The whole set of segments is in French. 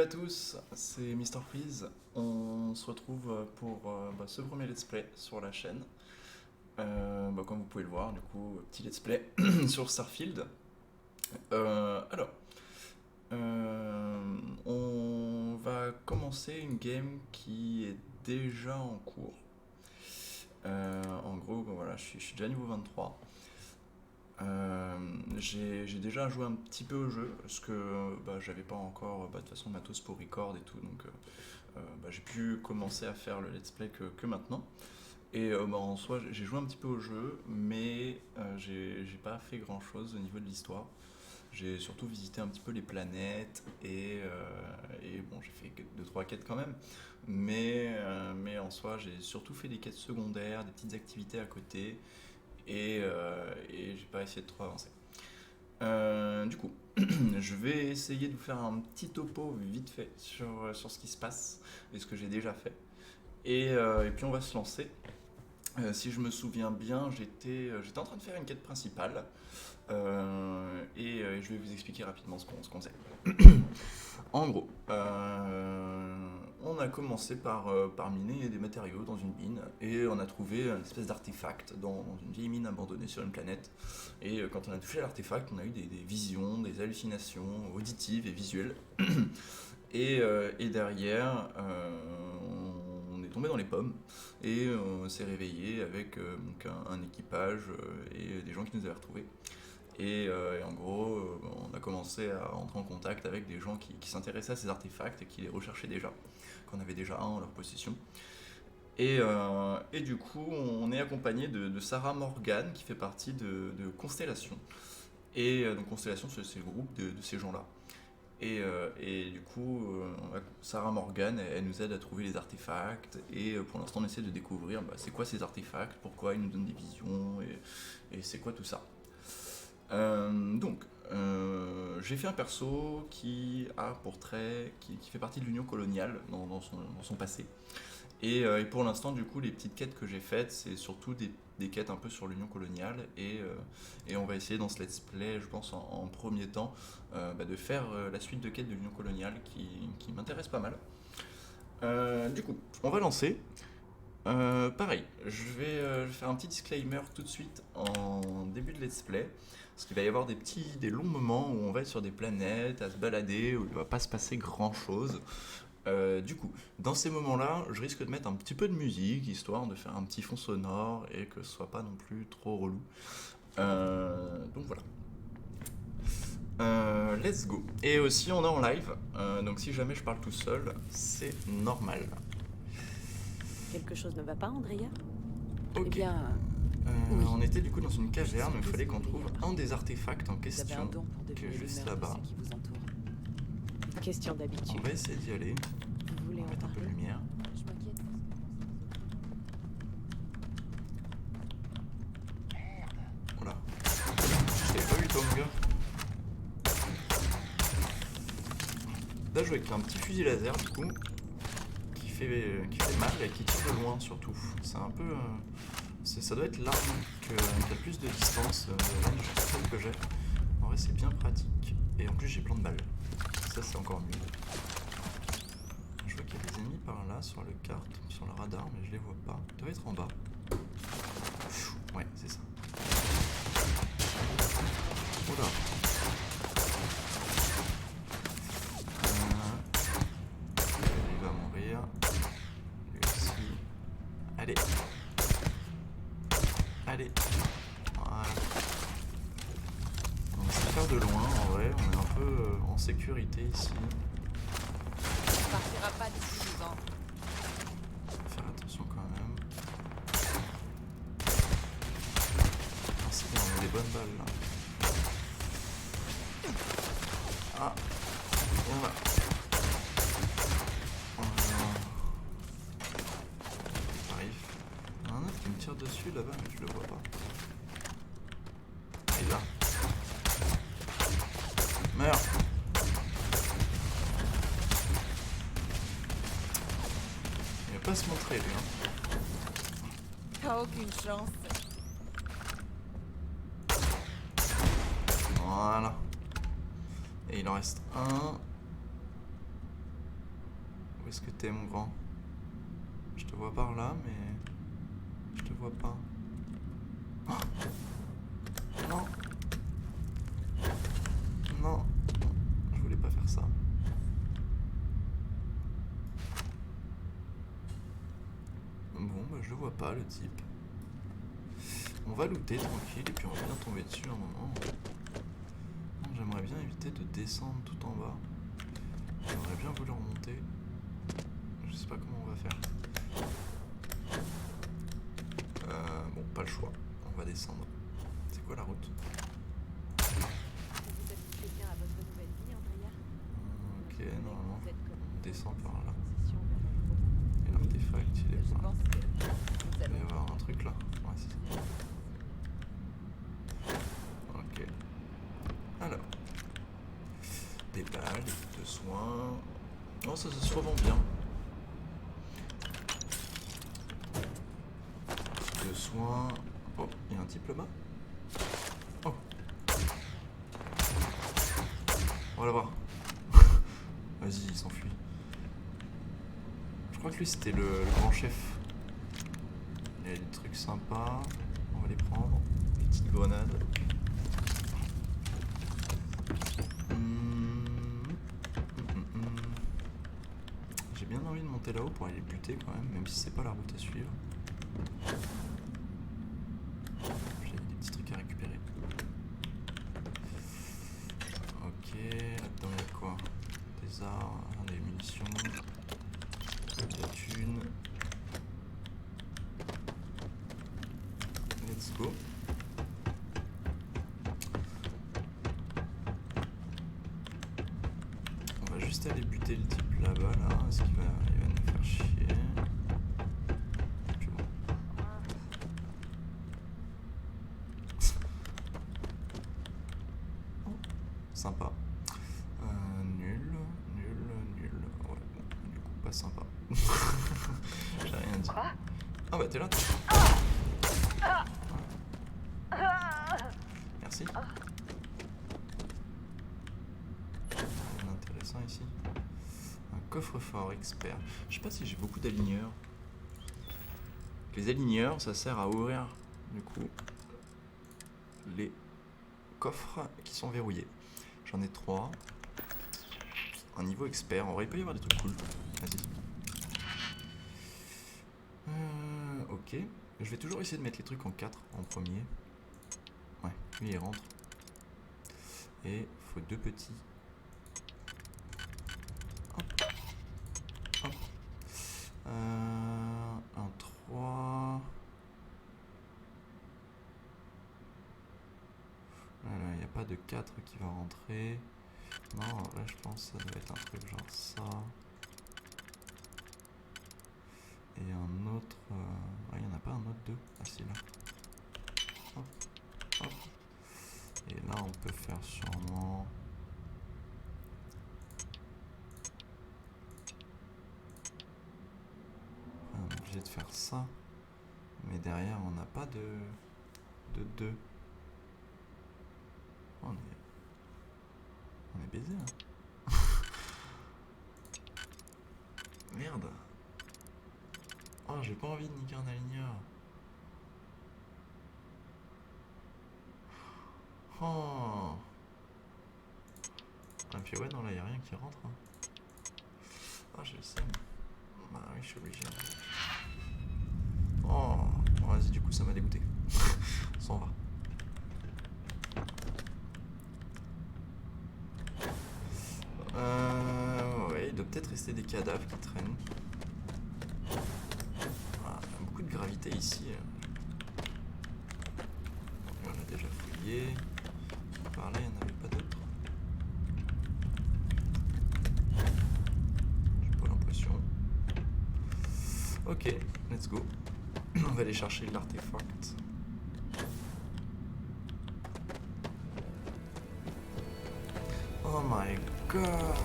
tous, c'est Mister Freeze. On se retrouve pour ce premier let's play sur la chaîne. Comme vous pouvez le voir, du coup, petit let's play sur Starfield. Alors, on va commencer une game qui est déjà en cours. En gros, voilà, je suis déjà niveau 23. J'ai déjà joué un petit peu au jeu parce que j'avais pas encore de toute façon matos pour record et tout, donc j'ai pu commencer à faire le let's play que maintenant. Et en soi j'ai joué un petit peu au jeu, mais j'ai pas fait grand chose au niveau de l'histoire. J'ai surtout visité un petit peu les planètes et bon, j'ai fait deux trois quêtes quand même, mais en soi j'ai surtout fait des quêtes secondaires, des petites activités à côté et j'ai pas essayé de trop avancer. Du coup, je vais essayer de vous faire un petit topo vite fait sur ce qui se passe et ce que j'ai déjà fait. Et puis on va se lancer. Si je me souviens bien, j'étais en train de faire une quête principale je vais vous expliquer rapidement ce qu'on faisait. En gros, on a commencé par miner des matériaux dans une mine et on a trouvé une espèce d'artefact dans une vieille mine abandonnée sur une planète. Et quand on a touché à l'artefact, on a eu des visions, des hallucinations auditives et visuelles. Et derrière, on est tombé dans les pommes et on s'est réveillé avec donc un équipage et des gens qui nous avaient retrouvés. Et en gros, on a commencé à entrer en contact avec des gens qui s'intéressaient à ces artefacts et qui les recherchaient déjà, qu'on avait déjà un en leur possession. Et du coup, on est accompagné de Sarah Morgan, qui fait partie de Constellation. Donc Constellation, c'est le groupe de ces gens-là. Et du coup, Sarah Morgan, elle nous aide à trouver les artefacts. Et pour l'instant, on essaie de découvrir c'est quoi ces artefacts, pourquoi ils nous donnent des visions, et c'est quoi tout ça. J'ai fait un perso qui a pour trait, qui fait partie de l'Union coloniale dans son passé. Et pour l'instant, du coup, les petites quêtes que j'ai faites, c'est surtout des quêtes un peu sur l'Union coloniale. Et on va essayer dans ce let's play, je pense, en premier temps, de faire la suite de quêtes de l'Union coloniale qui m'intéresse pas mal. Du coup, on va lancer. Pareil, je vais faire un petit disclaimer tout de suite en début de let's play. Parce qu'il va y avoir des longs moments où on va être sur des planètes, à se balader, où il ne va pas se passer grand chose. Du coup, dans ces moments-là, je risque de mettre un petit peu de musique, histoire de faire un petit fond sonore et que ce soit pas non plus trop relou. Donc voilà. Let's go. Et aussi, on est en live, donc si jamais je parle tout seul, c'est normal. Quelque chose ne va pas, Andrea? Ok. Eh bien, On était du coup dans une caverne, il fallait qu'on trouve un des artefacts en question, qui est juste là-bas. Question On d'habitude. va essayer d'y aller. Vous voulez On va en mettre un peu de parler? lumière. Je m'inquiète. Voilà. Je t'avais pas vu toi, mon gars. Là, je joue avec un petit fusil laser, du coup, qui fait mal et qui tire de loin surtout. C'est un peu. Ça doit être l'arme qui a le plus de distance de range, celle que j'ai. En vrai, c'est bien pratique. Et en plus, j'ai plein de balles. Ça, c'est encore mieux. Je vois qu'il y a des ennemis par là sur le carte, sur le radar, mais je les vois pas. Ils doivent être en bas. Ouais, c'est ça. Oula. Il va mourir. Lui aussi. Allez. Allez. Voilà. On va se faire de loin, en vrai. On est un peu en sécurité ici. On partira pas d'ici 2 ans. Faire attention quand même. Ah, c'est bien, on a des bonnes balles là. Ah, voilà. J'arrive. Il y en a un autre qui me tire dessus là-bas, mais je le vois pas. Il est là. Meurs. Il va pas se montrer lui. T'as aucune chance. Voilà. Et il en reste un. Où est-ce que t'es, mon grand? Je te vois par là, mais je te vois pas. Oh non. Non. Je voulais pas faire ça. Bon, bah je le vois pas, le type. On va looter tranquille et puis on va bien tomber dessus un moment. J'aimerais bien éviter de descendre tout en bas. J'aimerais bien vouloir remonter. Je sais pas comment on va faire. Bon, pas le choix. On va descendre. C'est quoi la route? Vous habituez bien à votre nouvelle vie, Andrea? Ok, normalement. Vous êtes comme On descend par là. transition vers un nouveau monde. Et l'artefact, il est Je par là. pense que nous Il va y allons... avoir un truc là. Ouais, c'est ça. Ok. Alors. Des balles, des kits de soins. Oh, ça se revend bien. De soins. Oh, il y a un type là-bas. Oh. On va la voir. Vas-y, il s'enfuit. Je crois que lui c'était le grand chef. Il y a des trucs sympas. On va les prendre. Des petites grenades. J'ai bien envie de monter là-haut pour aller les buter quand même si c'est pas la route à suivre. J'ai des petits trucs à récupérer. Ok, là-dedans il y a quoi? Des armes, des munitions, de la thune. Let's go. On va juste aller buter le type là-bas là, parce qu'il va nous faire chier. Puis bon. Oh, sympa. Nul. Ouais, bon, du coup pas sympa. J'ai rien dit. Quoi? Ah bah t'es là. Merci. Rien d'intéressant ici. Un coffre-fort expert. Je sais pas si j'ai beaucoup d'aligneurs. Les aligneurs, ça sert à ouvrir du coup les coffres qui sont verrouillés. J'en ai 3. Un niveau expert. En vrai, il peut y avoir des trucs cool. Vas-y. Ok. Je vais toujours essayer de mettre les trucs en 4 en premier. Ouais, lui il rentre. Et faut 2 petits. Hop. Hop. Un 3. Voilà, il n'y a pas de 4 qui va rentrer. Non, en vrai, je pense que ça doit être un truc genre ça. Et un autre. Il n'y en a pas un autre 2. Ah, si, là. Hop. Hop. Et là, on peut faire sûrement. On est obligé de faire ça. Mais derrière, on n'a pas de 2. On est baisé, hein. Merde. Oh, j'ai pas envie de niquer un aligneur. Oh. Ah, puis ouais, non, là, y a rien qui rentre. Hein. Ah, j'ai le seum. Bah oui, je suis obligé. Oh, bon, vas-y, du coup, ça m'a dégoûté. Ça en va. Ouais, il doit peut-être rester des cadavres qui traînent. Ah, beaucoup de gravité ici. On a déjà fouillé. Par là, il n'y en avait pas d'autres. J'ai pas l'impression. Ok, let's go. On va aller chercher l'artefact. Oh my god!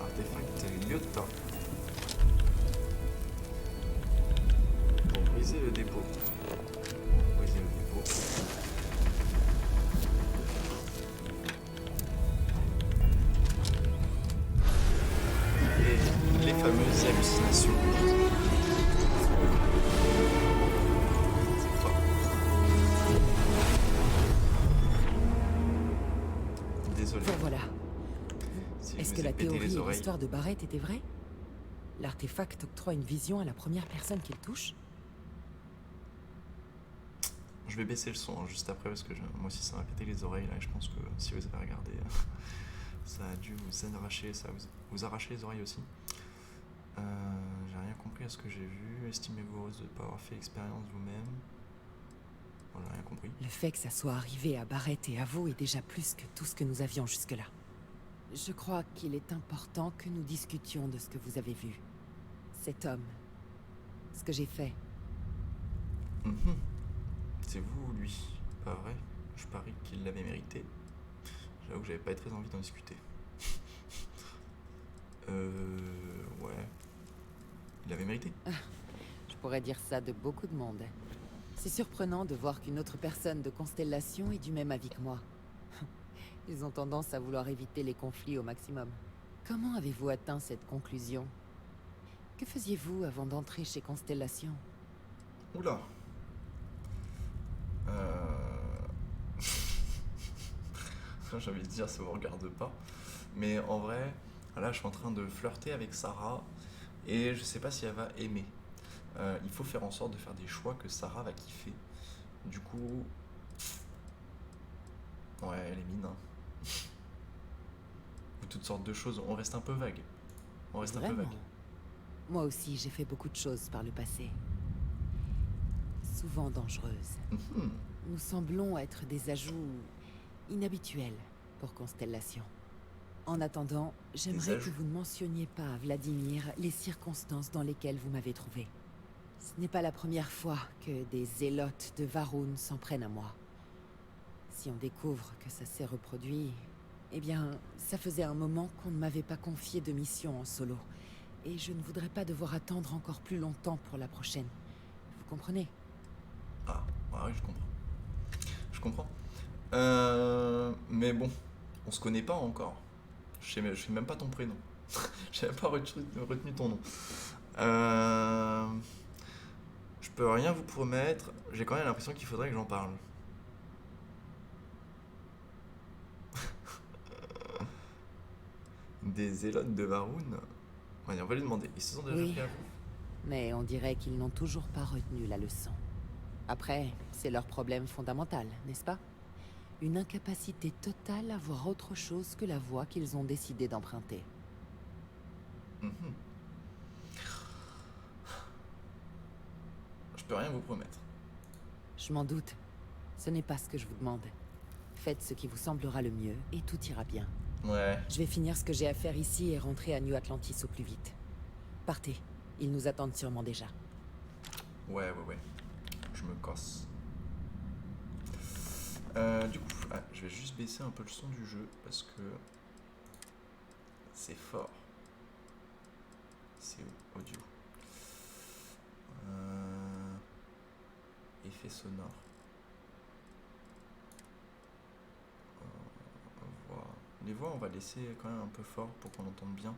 Artefact Yota. Pour briser le dépôt. Briser le dépôt. des hallucinations. C'est toi. Désolé. Bon voilà. Si Est-ce je que vous ai la pété théorie les et oreilles. l'histoire de Barrett étaient vraies? L'artefact octroie une vision à la première personne qu'il touche? Je vais baisser le son hein, juste après parce que moi aussi ça m'a pété les oreilles là et je pense que si vous avez regardé ça a dû vous arracher les oreilles aussi. J'ai rien compris à ce que j'ai vu. Estimez-vous heureuse de ne pas avoir fait l'expérience vous-même. Bon, j'ai rien compris. Le fait que ça soit arrivé à Barrett et à vous est déjà plus que tout ce que nous avions jusque-là. Je crois qu'il est important que nous discutions de ce que vous avez vu. Cet homme. Ce que j'ai fait. Mhm. C'est vous ou lui? Pas vrai? Je parie qu'il l'avait mérité. J'avoue que j'avais pas très envie d'en discuter. Ouais. Il l'avait mérité. Je pourrais dire ça de beaucoup de monde. C'est surprenant de voir qu'une autre personne de Constellation est du même avis que moi. Ils ont tendance à vouloir éviter les conflits au maximum. Comment avez-vous atteint cette conclusion? Que faisiez-vous avant d'entrer chez Constellation? Oula. J'ai envie de dire ça vous regarde pas. Mais en vrai, là je suis en train de flirter avec Sarah et je sais pas si elle va aimer. Il faut faire en sorte de faire des choix que Sarah va kiffer. Du coup... Ouais, elle est mine. Hein. Ou toutes sortes de choses. On reste un peu vague. On reste un peu Vraiment? vague. Moi aussi, j'ai fait beaucoup de choses par le passé. Souvent dangereuses. Mhm. Nous semblons être des ajouts inhabituels pour Constellation. En attendant, j'aimerais que ajouts. vous ne mentionniez pas à Vladimir les circonstances dans lesquelles vous m'avez trouvé. Ce n'est pas la première fois que des zélotes de Varun s'en prennent à moi. Si on découvre que ça s'est reproduit, eh bien, ça faisait un moment qu'on ne m'avait pas confié de mission en solo. Et je ne voudrais pas devoir attendre encore plus longtemps pour la prochaine. Vous comprenez? Ah, ouais, je comprends. Je comprends. Mais bon, on se connaît pas encore. Je sais même pas ton prénom. J'ai même pas retenu ton nom. Je peux rien vous promettre. J'ai quand même l'impression qu'il faudrait que j'en parle. Des zélotes de Varun. Ouais, on va lui demander. Ils se sont déjà Oui. fait à vous? Mais on dirait qu'ils n'ont toujours pas retenu la leçon. Après, c'est leur problème fondamental, n'est-ce pas? Une incapacité totale à voir autre chose que la voie qu'ils ont décidé d'emprunter. Mhm. Je peux rien vous promettre. Je m'en doute. Ce n'est pas ce que je vous demande. Faites ce qui vous semblera le mieux et tout ira bien. Ouais. Je vais finir ce que j'ai à faire ici et rentrer à New Atlantis au plus vite. Partez. Ils nous attendent sûrement déjà. Ouais. Je me casse. Du coup, je vais juste baisser un peu le son du jeu parce que c'est fort. C'est audio. Effet sonore. Voix. Les voix, on va laisser quand même un peu fort pour qu'on entende bien.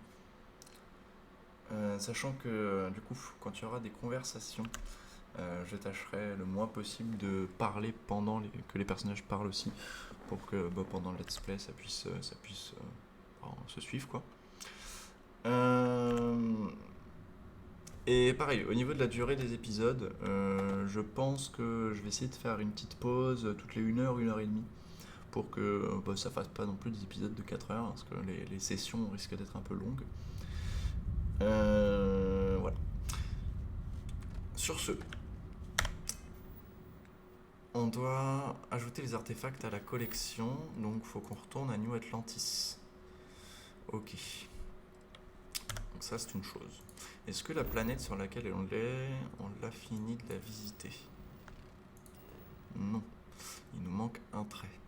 Sachant que du coup, quand il y aura des conversations, je tâcherai le moins possible de parler pendant que les personnages parlent aussi, pour que pendant le let's play ça puisse se suivre quoi. Et pareil, au niveau de la durée des épisodes, je pense que je vais essayer de faire une petite pause toutes les 1 heure, 1 heure et demie, pour que ça fasse pas non plus des épisodes de 4 heures, parce que les sessions risquent d'être un peu longues. Voilà. Sur ce, on doit ajouter les artefacts à la collection, donc faut qu'on retourne à New Atlantis. Ok. Donc ça c'est une chose. Est-ce que la planète sur laquelle on l'a fini de la visiter? Non. Il nous manque un trait.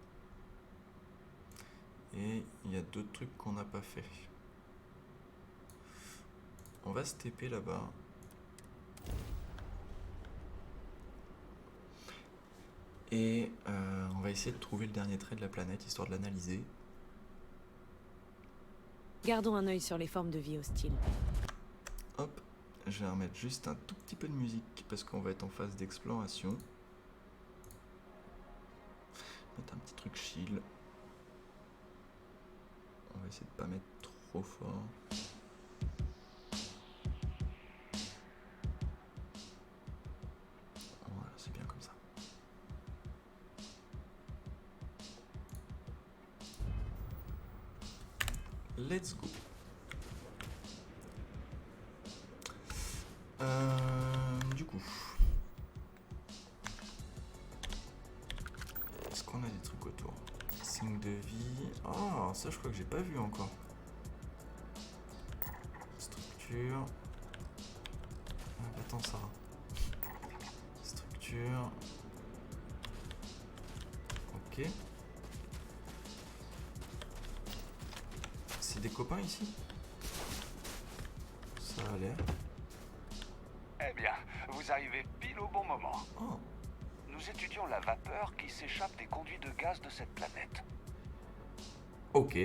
Et il y a d'autres trucs qu'on n'a pas fait. On va se TP là-bas. Et on va essayer de trouver le dernier trait de la planète, histoire de l'analyser. Gardons un œil sur les formes de vie hostiles. Hop. Je vais remettre juste un tout petit peu de musique parce qu'on va être en phase d'exploration. Mettre un petit truc chill. On va essayer de pas mettre trop fort. Voilà, c'est bien comme ça. Let's go. Du coup, est-ce qu'on a des trucs autour? Signe de vie. Ah, ça je crois que j'ai pas vu encore. Structure. Ah, attends, Sarah. Structure. Ok. C'est des copains ici? Ça a l'air. Eh bien, vous arrivez pile au bon moment. Oh, Nous étudions la vapeur qui s'échappe des conduits de gaz de cette planète. ok.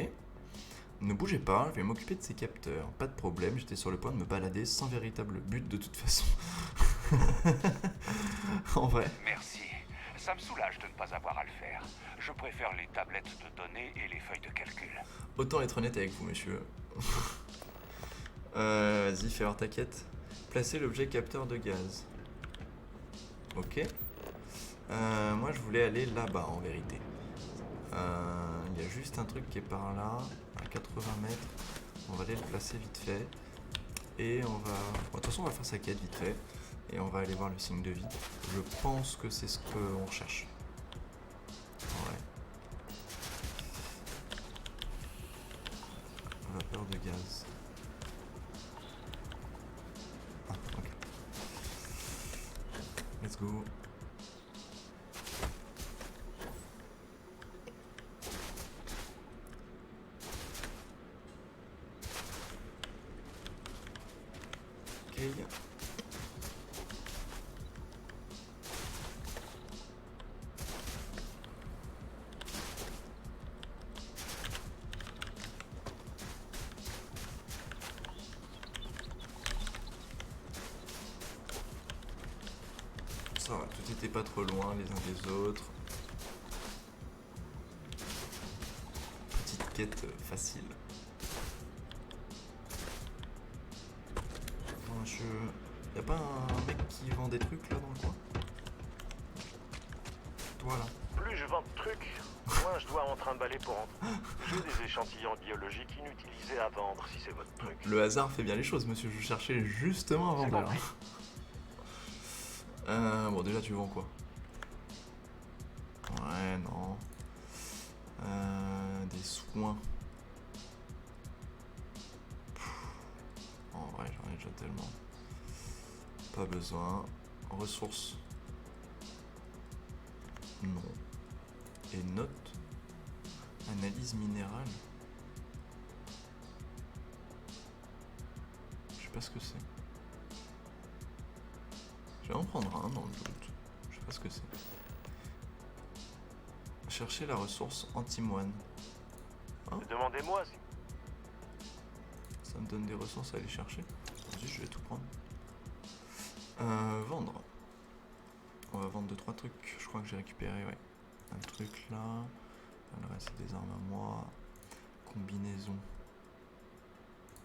Ne bougez pas, je vais m'occuper de ces capteurs. Pas de problème, j'étais sur le point de me balader sans véritable but de toute façon. En vrai. Merci. Ça me soulage de ne pas avoir à le faire. Je préfère les tablettes de données et les feuilles de calcul. Autant être honnête avec vous, monsieur. Vas-y, fais voir ta quête. Placer l'objet capteur de gaz. Ok. Moi, je voulais aller là-bas, en vérité. Il y a juste un truc qui est par là, à 80 mètres. On va aller le placer vite fait. Et on va... Bon, de toute façon, on va faire sa quête vite fait. Et on va aller voir le signe de vie. Je pense que c'est ce qu'on recherche. Ouais. Vapeur de gaz. Ah, ok. Let's go. Ok. Ça va, tout était pas trop loin les uns des autres. Petite quête facile. Enfin, y a pas un mec qui vend des trucs là dans le coin? Toi là. Plus je vends de trucs, moins je dois en trimballer pour en... J'ai des échantillons biologiques inutilisés à vendre si c'est votre truc. Le hasard fait bien les choses, monsieur. Je cherchais justement un C'est vendeur. compris. Bon, déjà, tu vends quoi? Ouais, non. Des soins. En vrai, j'en ai déjà tellement. Pas besoin. Ressources. Non. Et notes. Analyse minérale. Je sais pas ce que c'est. Je vais en prendre un dans le doute. Je sais pas ce que c'est. Chercher la ressource anti-moine. Demandez-moi si... Ça me donne des ressources à aller chercher. Vas-y, je vais tout prendre. Vendre. On va vendre 2-3 trucs. Je crois que j'ai récupéré, ouais. Un truc là. Le reste, c'est des armes à moi. Combinaison.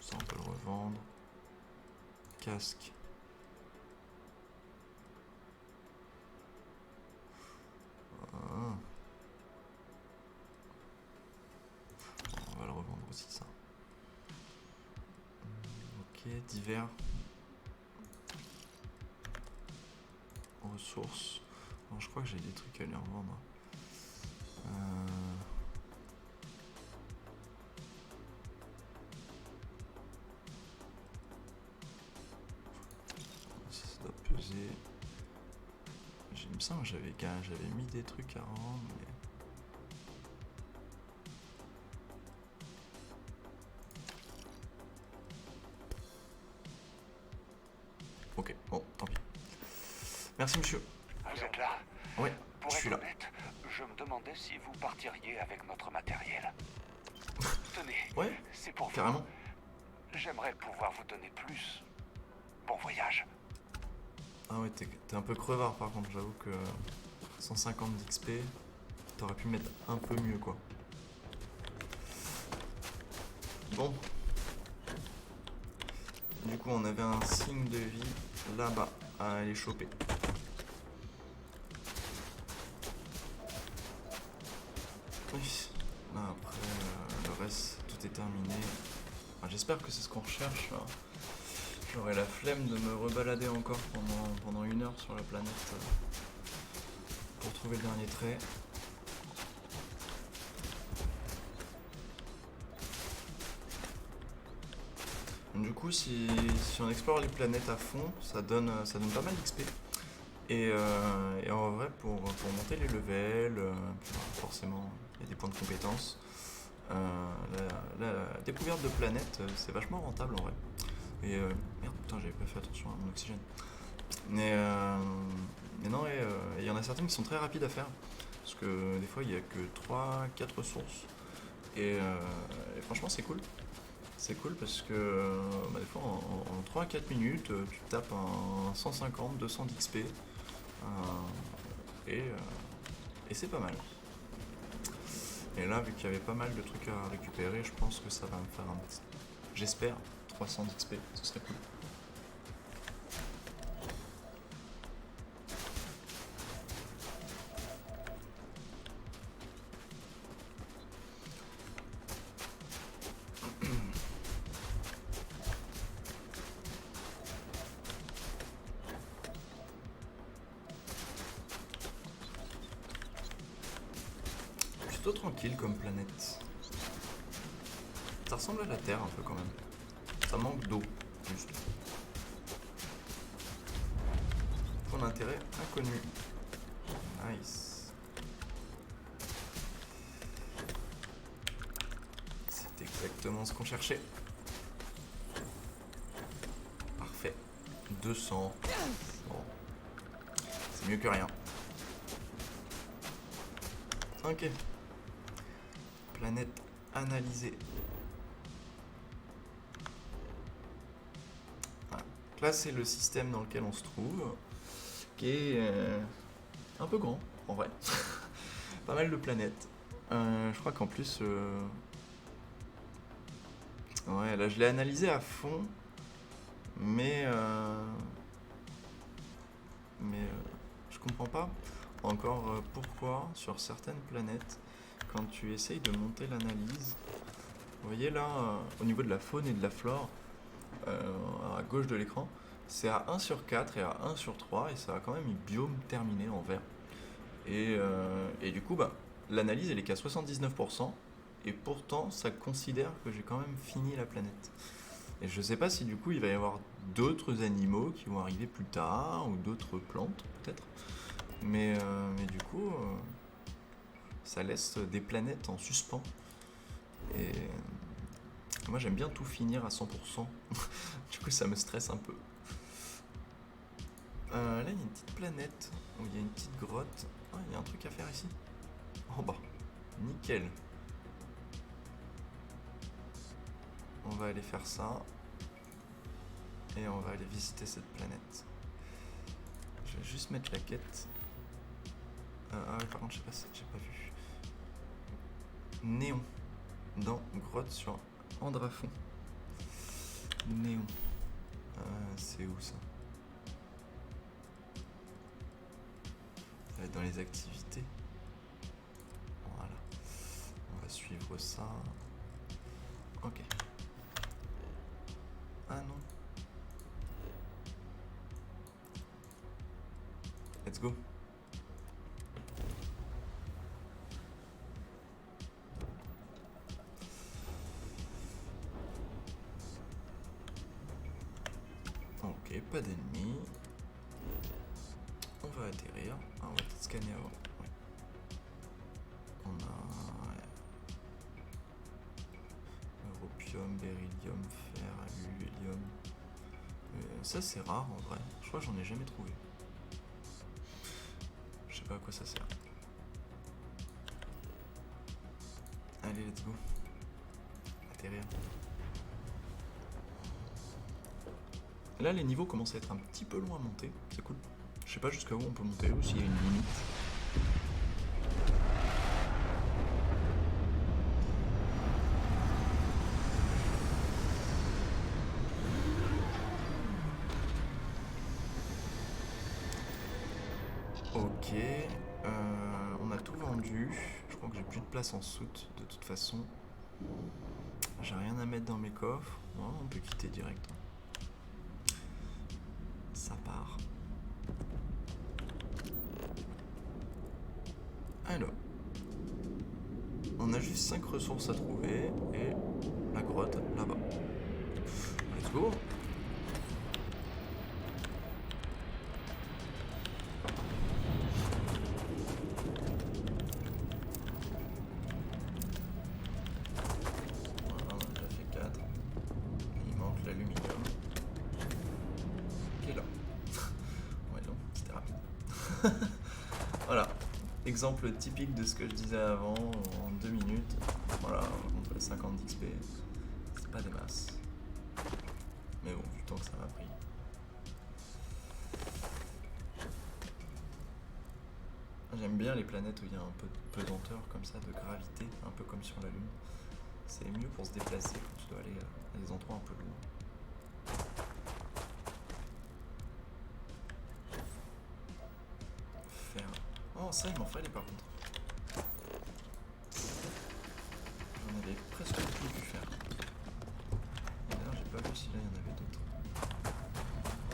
Ça, on peut le revendre. Casque. Ah. On va le revendre aussi, ça. Ok, divers. Ressources. Alors, je crois que j'ai des trucs à lui revendre. Ça doit peser. Il me semble que j'avais mis des trucs à rendre, mais... Ok, bon, tant pis. Merci, monsieur. Vous êtes là? Ouais, Pour je suis être là. honnête, je me demandais si vous partiriez avec notre matériel. Tenez, Ouais, c'est pour vous. carrément. J'aimerais pouvoir vous donner plus. Bon voyage. Ah ouais, t'es un peu crevard par contre, j'avoue que 150 d'XP, t'aurais pu mettre un peu mieux quoi. Bon. Du coup, on avait un signe de vie là-bas à aller choper. Oui. Là, après, le reste, tout est terminé. Enfin, j'espère que c'est ce qu'on recherche. Là. J'aurais la flemme de me rebalader encore pendant 1 heure sur la planète pour trouver le dernier trait. Du coup, si on explore les planètes à fond, ça donne pas mal d'XP. Et en vrai, pour monter les levels, forcément, il y a des points de compétence. La découverte de planètes, c'est vachement rentable en vrai. Et merde, putain, j'avais pas fait attention à mon oxygène. Mais non, il y en a certaines qui sont très rapides à faire. Parce que des fois, il n'y a que 3-4 ressources. Et franchement, c'est cool. C'est cool parce que des fois en 3 à 4 minutes tu tapes un 150, 200 d'XP et c'est pas mal. Et là vu qu'il y avait pas mal de trucs à récupérer, je pense que ça va me faire un petit... J'espère 300 d'XP, ce serait cool. Plutôt tranquille comme planète. Ça ressemble à la Terre un peu quand même. Ça manque d'eau, juste. Point d'intérêt inconnu. Nice. C'est exactement ce qu'on cherchait. Parfait. 200. Bon. C'est mieux que rien. Ok. Planète analysée. Voilà. Là, c'est le système dans lequel on se trouve, qui est un peu grand, en vrai. Pas mal de planètes. Je crois qu'en plus... ouais, là, je l'ai analysé à fond, mais je comprends pas encore pourquoi, sur certaines planètes, quand tu essayes de monter l'analyse, vous voyez là, au niveau de la faune et de la flore, à gauche de l'écran, c'est à 1/4 et à 1/3, et ça a quand même une biome terminée en vert. Et du coup, l'analyse elle est qu'à 79%, et pourtant ça considère que j'ai quand même fini la planète. Et je sais pas si du coup il va y avoir d'autres animaux qui vont arriver plus tard, ou d'autres plantes peut-être, mais du coup... ça laisse des planètes en suspens. Et moi j'aime bien tout finir à 100%. Du coup ça me stresse un peu. Là il y a une petite planète où il y a une petite grotte. Ah, il y a un truc à faire ici. Oh bah, nickel. On va aller faire ça. Et on va aller visiter cette planète. Je vais juste mettre la quête. Ah oui, par contre je sais pas si j'ai pas vu. Néon dans grotte sur Andrafon. Néon. C'est où ça? Ça va être dans les activités. Voilà. On va suivre ça. Ok. Ah non. Let's go. Ok, pas d'ennemis. On va atterrir. Ah, on va peut-être scanner avant. Ouais. On a europium, beryllium, fer, alu, hélium. Ça c'est rare en vrai. Je crois que j'en ai jamais trouvé. Je sais pas à quoi ça sert. Allez, let's go. Atterrir. Là, les niveaux commencent à être un petit peu loin à monter. C'est cool. Je sais pas jusqu'à où on peut monter ou s'il y a une limite. Ok, on a tout vendu. Je crois que j'ai plus de place en soute de toute façon. J'ai rien à mettre dans mes coffres. Non, on peut quitter direct. Ça part. Alors, on a juste 5 ressources à trouver et la grotte là-bas. Let's go! Voilà, on a déjà fait 4. Il manque l'aluminium. Qui est là. Ouais, non, c'était rapide. Voilà. Exemple typique de ce que je disais avant, en 2 minutes. Voilà, on fait 50 d'XP. C'est pas des masses. Mais bon, du temps que ça m'a pris. J'aime bien les planètes où il y a un peu de pesanteur comme ça, de gravité, un peu comme sur la Lune. C'est mieux pour se déplacer quand tu dois aller à des endroits un peu loin. Faire... Oh, ça il m'en fallait par contre. J'en avais presque plus pu faire. Et d'ailleurs j'ai pas vu si là il y en avait d'autres.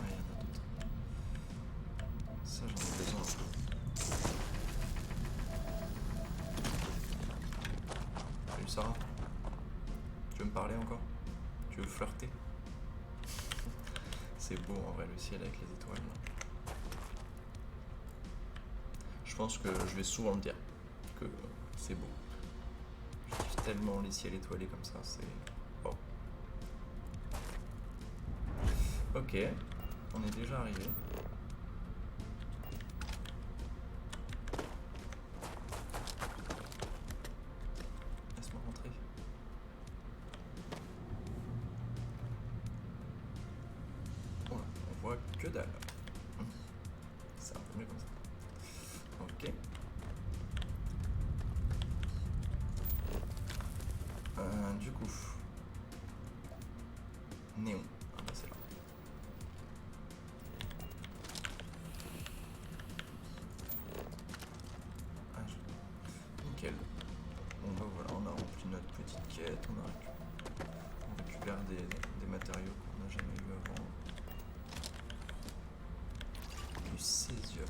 Ouais, il y en a d'autres. Ça j'en ai besoin un peu. Salut Sarah. Tu veux me parler encore? Tu veux flirter? C'est beau en vrai le ciel avec les étoiles. Je pense que je vais souvent le dire que c'est beau. Je kiffe tellement les ciels étoilés comme ça, c'est... Wow. Ok, on est déjà arrivé. Laisse-moi rentrer. Oh là, on voit que dalle. C'est un peu mieux comme ça. Ok. Du coup. Néon. Ah bah c'est là. Ah, nickel. Bon bah voilà, on a rempli notre petite quête, on récupère des matériaux qu'on n'a jamais eu avant. Du césium.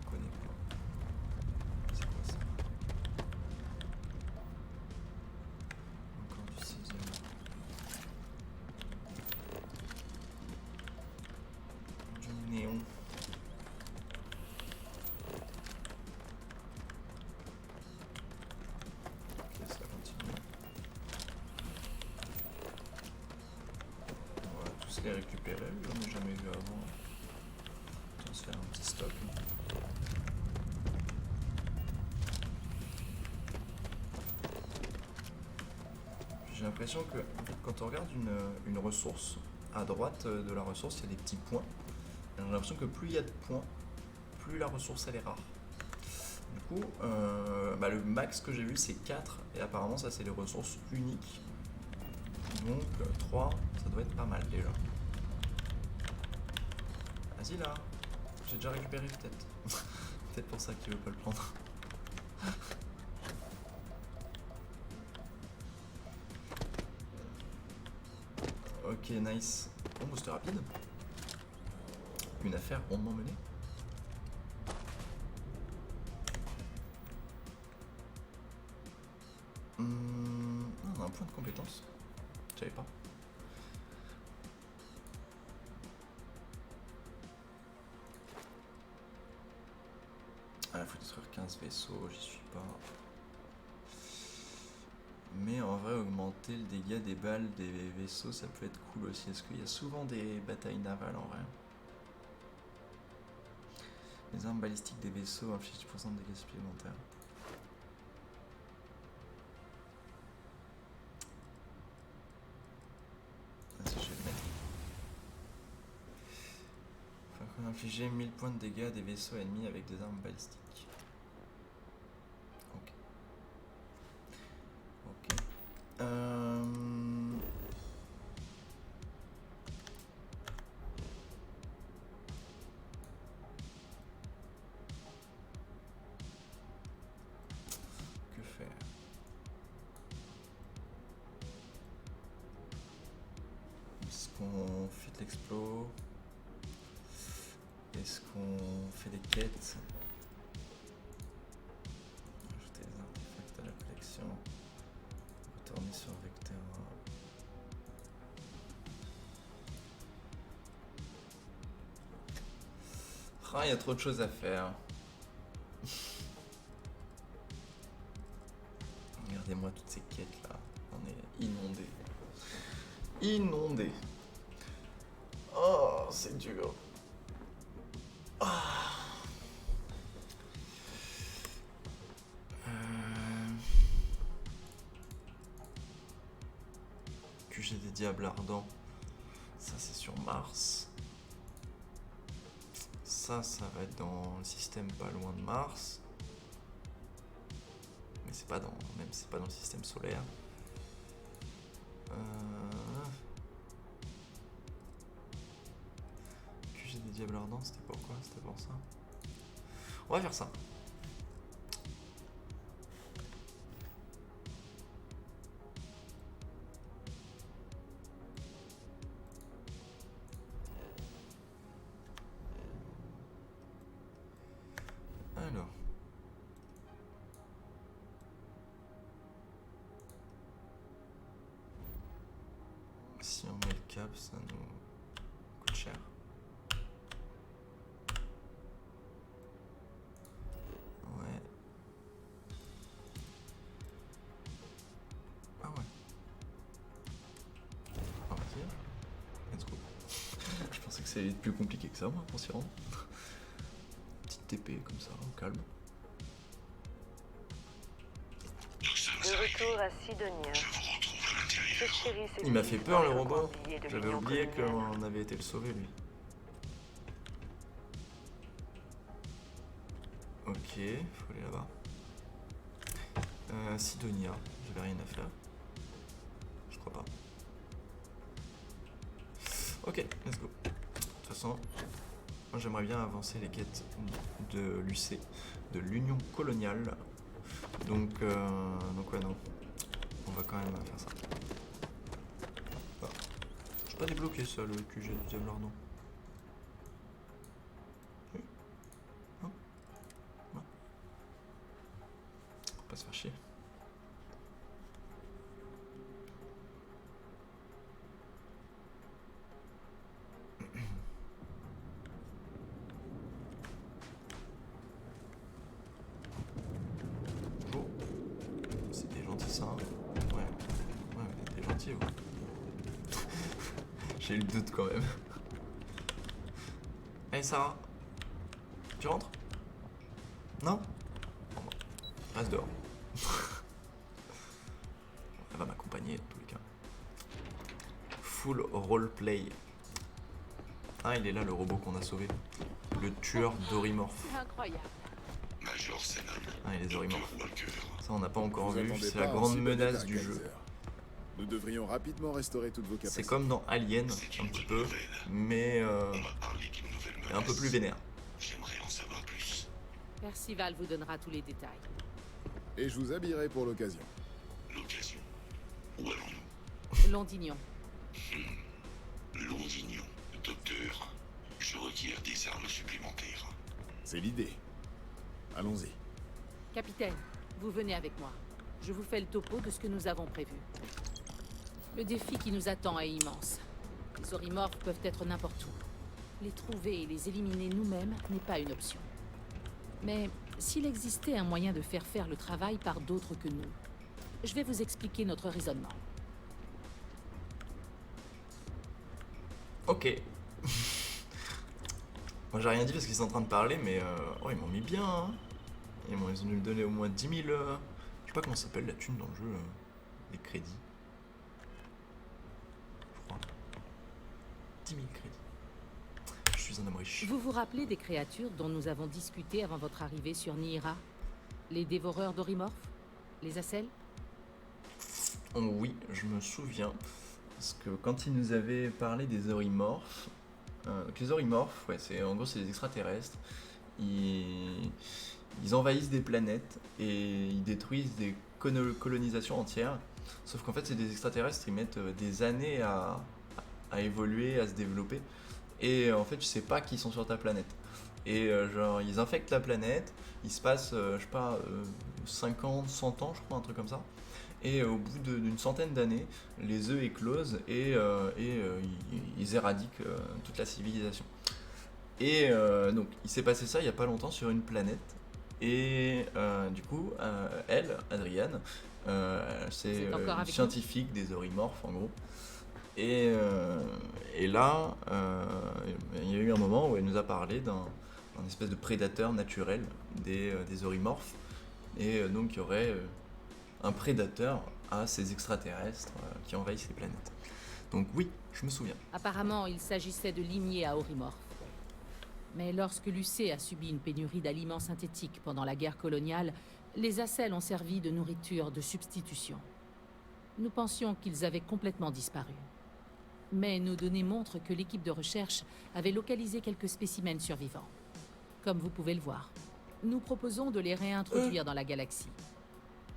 Je connais pas. C'est quoi ça? Encore du césium. Du néon. Ok, ça continue. On va tous les récupérer, j'en ai jamais vu avant. On va se faire un petit stock. J'ai l'impression que quand on regarde une ressource, à droite de la ressource, il y a des petits points. J'ai l'impression que plus il y a de points, plus la ressource elle est rare. Du coup, le max que j'ai vu c'est 4 et apparemment ça c'est les ressources uniques. Donc 3, ça doit être pas mal déjà. Vas-y là, j'ai déjà récupéré peut-être. Peut-être pour ça qu'il veut pas le prendre. Ok, nice. Bon, c'était rapide. Une affaire rondement menée. On a un point de compétence. Je savais pas. Ah, il faut détruire 15 vaisseaux, j'y suis pas. Mais en vrai, augmenter le dégât des balles des vaisseaux, ça peut être cool aussi. Est-ce qu'il y a souvent des batailles navales en vrai? Les armes balistiques des vaisseaux infligent 10% de dégâts supplémentaires. Ah, ça, je vais le mettre. infliger 1000 points de dégâts à des vaisseaux ennemis avec des armes balistiques. Ok. Ok. Que faire? Est-ce qu'on fait de l'explo? Est-ce qu'on fait des quêtes? Ajouter des artefacts à la collection. Retourner sur Vecteur. Ah, il y a trop de choses à faire. Regardez-moi toutes ces quêtes là. On est inondé. Inondé. Oh, c'est dur. Ah. QG des diables ardents. Ça, c'est sur Mars. Ça va être dans le système pas loin de Mars. Mais c'est pas dans, même c'est pas dans le système solaire. QG des diables ardents, c'était pourquoi? C'était pour ça. On va faire ça. Alors. Si on met le cap, ça nous coûte cher. Ouais. Ah ouais. Ah vas-y. Let's go. Je pensais que ça allait être plus compliqué que ça, moi, pour s'y rendre. Petite TP comme ça, au calme. Nous sommes De arrivés. retour à Sidonia. Je vous retrouve à Ce l'intérieur. chéri s'est Il m'a mis fait dans peur, le les robot. recroquevillés de J'avais l'Union oublié coloniale. qu'on avait été le sauver, lui. Ok, faut aller là-bas. Sidonia, j'avais rien à faire. Je crois pas. Ok, let's go. De toute façon, moi j'aimerais bien avancer les quêtes de l'UC, de l'Union coloniale. Donc ouais, non. On va quand même faire ça. Ah. Je peux pas débloquer ça, le QG du diable ardent. Non. Non. On va pas se faire chier. Bonjour. C'était gentil ça. Hein. Ouais. Ouais, vous êtes gentil vous. J'ai eu le doute quand même. Allez Sarah. Tu rentres? Non? Bon, reste dehors. Elle va m'accompagner dans tous les cas. Full roleplay. Ah, il est là le robot qu'on a sauvé. Le tueur d'Orimorph. C'est incroyable. Major Senan. Ah, il est Orimorph. Walker. Ça, on n'a pas encore Vous vu. attendez C'est pas la un grande si bon menace état, du jeu. Kaiser. Nous devrions rapidement restaurer toutes vos capacités. C'est comme dans Alien, un petit peu, mais On m'a parlé d'une nouvelle menace. un peu plus vénère. J'aimerais en savoir plus. Percival vous donnera tous les détails. Et je vous habillerai pour l'occasion. L'occasion. Où allons-nous? Londignon. Londignon. Docteur, je requiers des armes supplémentaires. C'est l'idée. Allons-y. Capitaine, vous venez avec moi. Je vous fais le topo de ce que nous avons prévu. Le défi qui nous attend est immense. Les Orimorphes peuvent être n'importe où. Les trouver et les éliminer nous-mêmes n'est pas une option. Mais s'il existait un moyen de faire le travail par d'autres que nous, je vais vous expliquer notre raisonnement. Ok. Moi j'ai rien dit parce qu'ils sont en train de parler, mais oh, ils m'ont mis bien. Hein. Ils ont dû me donner au moins 10 000. Je sais pas comment ça s'appelle la thune dans le jeu. Les crédits. Je crois. 10 000 crédits. Je suis un homme riche. Vous vous rappelez des créatures dont nous avons discuté avant votre arrivée sur Nihira? Les dévoreurs d'Orimorphes? Les Acels? Oh, oui, je me souviens. Parce que quand il nous avait parlé des Orimorphes, donc les Orimorphes, ouais, en gros, c'est des extraterrestres. Ils envahissent des planètes et ils détruisent des colonisations entières. Sauf qu'en fait, c'est des extraterrestres, ils mettent des années à évoluer, à se développer. Et en fait, tu sais pas qu'ils sont sur ta planète. Et genre, ils infectent la planète, il se passe, je sais pas, 50, 100 ans, je crois, un truc comme ça. Et au bout d'une centaine d'années, les œufs éclosent et ils éradiquent toute la civilisation. Et donc, il s'est passé ça il y a pas longtemps sur une planète. Et du coup, elle, Adriane, c'est encore une avec nous? scientifique des Orimorphes en gros. Et là, il y a eu un moment où elle nous a parlé d'un espèce de prédateur naturel des Orimorphes. Et donc, il y aurait un prédateur à ces extraterrestres qui envahissent les planètes. Donc oui, je me souviens. Apparemment, il s'agissait de lignées à Orimorphes. Mais lorsque Lucé a subi une pénurie d'aliments synthétiques pendant la guerre coloniale, les Acels ont servi de nourriture de substitution. Nous pensions qu'ils avaient complètement disparu. Mais nos données montrent que l'équipe de recherche avait localisé quelques spécimens survivants. Comme vous pouvez le voir. Nous proposons de les réintroduire dans la galaxie.